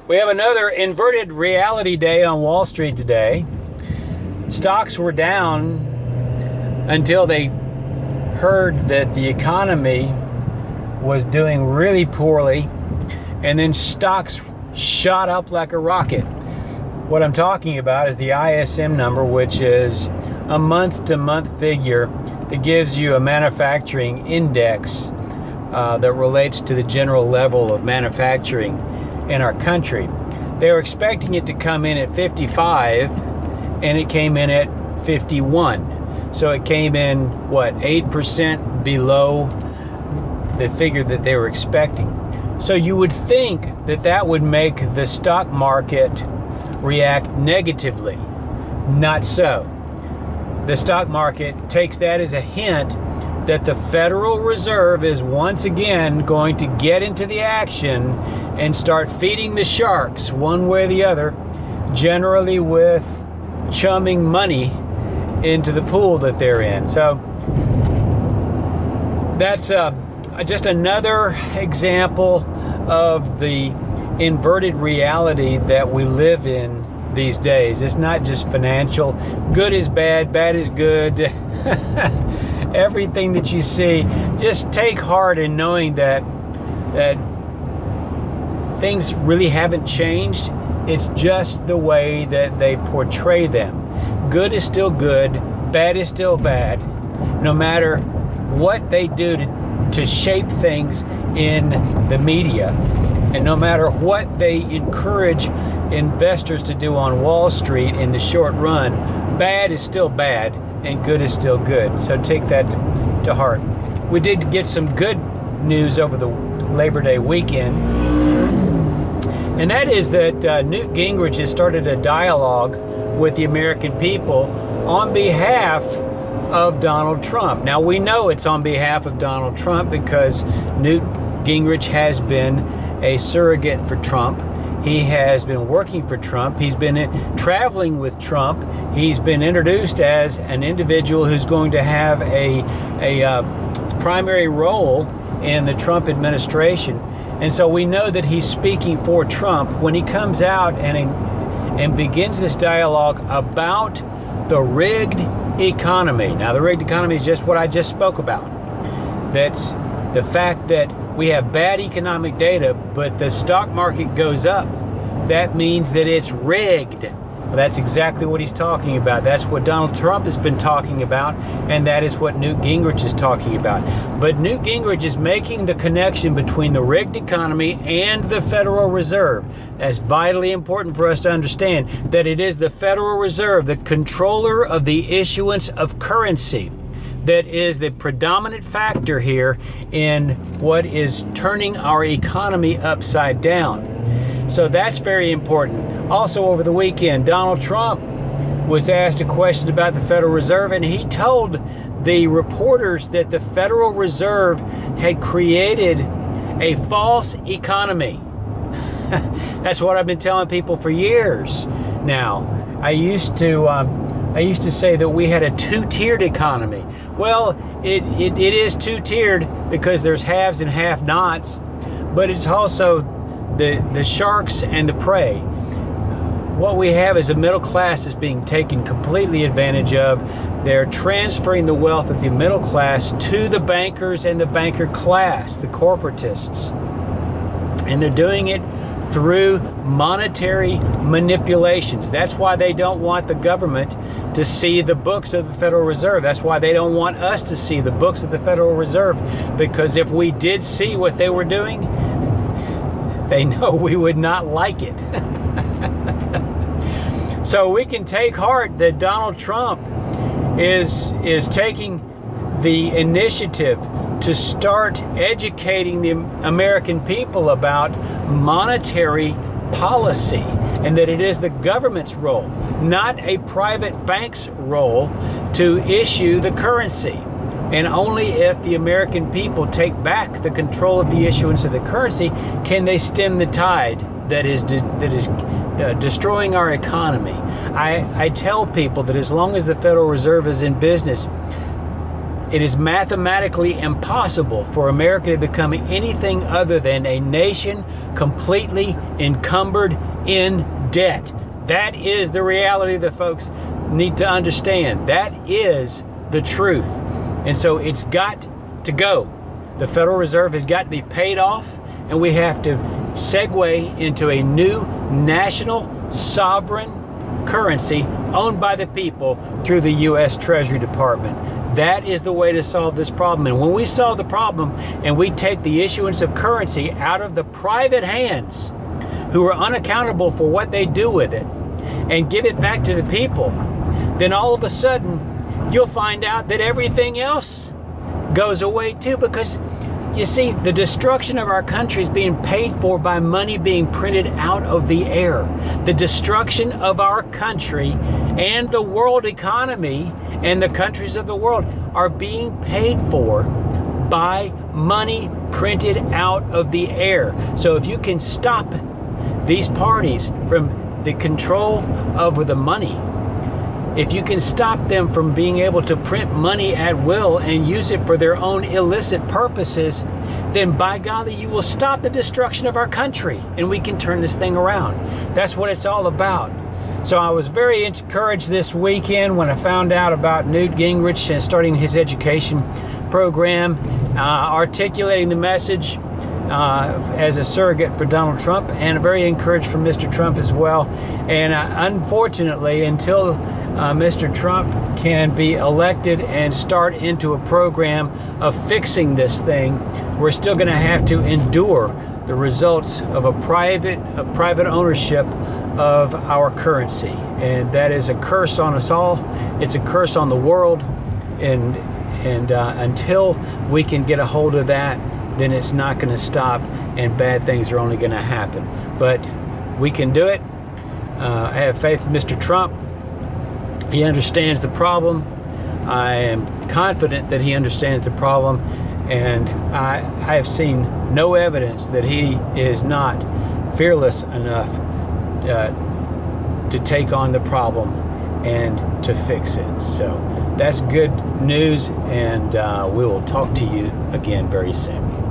We have another inverted reality day on Wall Street today. Stocks were down until they heard that the economy was doing really poorly, and then stocks shot up like a rocket. What I'm talking about is the ISM number, which is a month-to-month figure that gives you a manufacturing index that relates to the general level of manufacturing in our country. They were expecting it to come in at 55, and it came in at 51. So it came in, 8% below the figure that they were expecting. So you would think that that would make the stock market react negatively. Not so. The stock market takes that as a hint that the Federal Reserve is once again going to get into the action and start feeding the sharks one way or the other, generally with chumming money into the pool that they're in. So that's just another example of the inverted reality that we live in these days. It's not just financial. Good is bad, bad is good. Everything that you see, just take heart in knowing that things really haven't changed. It's just the way that they portray them. Good is still good, bad is still bad, no matter what they do to shape things in the media, and no matter what they encourage investors to do on Wall Street in the short run. Bad is still bad and good is still good. So take that to heart. We did get some good news over the Labor Day weekend, and that is that Newt Gingrich has started a dialogue with the American people on behalf of Donald Trump. Now we know it's on behalf of Donald Trump because Newt Gingrich has been a surrogate for Trump. He has been working for Trump. He's been traveling with Trump. He's been introduced as an individual who's going to have a primary role in the Trump administration. And so we know that he's speaking for Trump when he comes out and begins this dialogue about the rigged economy. Now, the rigged economy is just what I just spoke about. That's the fact that we have bad economic data, but the stock market goes up. That means that it's rigged. Well, that's exactly what he's talking about. That's what Donald Trump has been talking about, and that is what Newt Gingrich is talking about. But Newt Gingrich is making the connection between the rigged economy and the Federal Reserve. That's vitally important for us to understand, that it is the Federal Reserve, the controller of the issuance of currency, that is the predominant factor here in what is turning our economy upside down. So that's very important. Also over the weekend, Donald Trump was asked a question about the Federal Reserve, and he told the reporters that the Federal Reserve had created a false economy. That's what I've been telling people for years now. I used to say that we had a two-tiered economy. Well, it is two-tiered because there's haves and have-nots, but it's also the sharks and the prey. What we have is a middle class is being taken completely advantage of. They're transferring the wealth of the middle class to the bankers and the banker class, the corporatists. And they're doing it through monetary manipulations. That's why they don't want the government to see the books of the Federal Reserve. That's why they don't want us to see the books of the Federal Reserve, because if we did see what they were doing, they know we would not like it. So we can take heart that Donald Trump is taking the initiative to start educating the American people about monetary policy, and that it is the government's role, not a private bank's role, to issue the currency. And only if the American people take back the control of the issuance of the currency can they stem the tide that is destroying our economy. I tell people that as long as the Federal Reserve is in business, It is mathematically impossible for America to become anything other than a nation completely encumbered in debt. That is the reality that folks need to understand. That is the truth. And so it's got to go. The Federal Reserve has got to be paid off, and we have to segue into a new national sovereign currency owned by the people through the U.S. Treasury Department. That is the way to solve this problem. And when we solve the problem and we take the issuance of currency out of the private hands who are unaccountable for what they do with it and give it back to the people, then all of a sudden you'll find out that everything else goes away too, because you see, the destruction of our country is being paid for by money being printed out of the air. The destruction of our country and the world economy and the countries of the world are being paid for by money printed out of the air. So if you can stop these parties from the control over the money, if you can stop them from being able to print money at will and use it for their own illicit purposes, then by golly, you will stop the destruction of our country and we can turn this thing around. That's what it's all about. So I was very encouraged this weekend when I found out about Newt Gingrich and starting his education program, articulating the message as a surrogate for Donald Trump, and very encouraged from Mr. Trump as well. And unfortunately, until Mr. Trump can be elected and start into a program of fixing this thing, we're still going to have to endure the results of private ownership of our currency. And that is a curse on us all. It's a curse on the world. And until we can get a hold of that, then it's not going to stop, and bad things are only going to happen. But we can do it. I have faith in Mr. Trump. He understands the problem. I am confident that he understands the problem, and I have seen no evidence that he is not fearless enough to take on the problem and to fix it. So that's good news, and we will talk to you again very soon.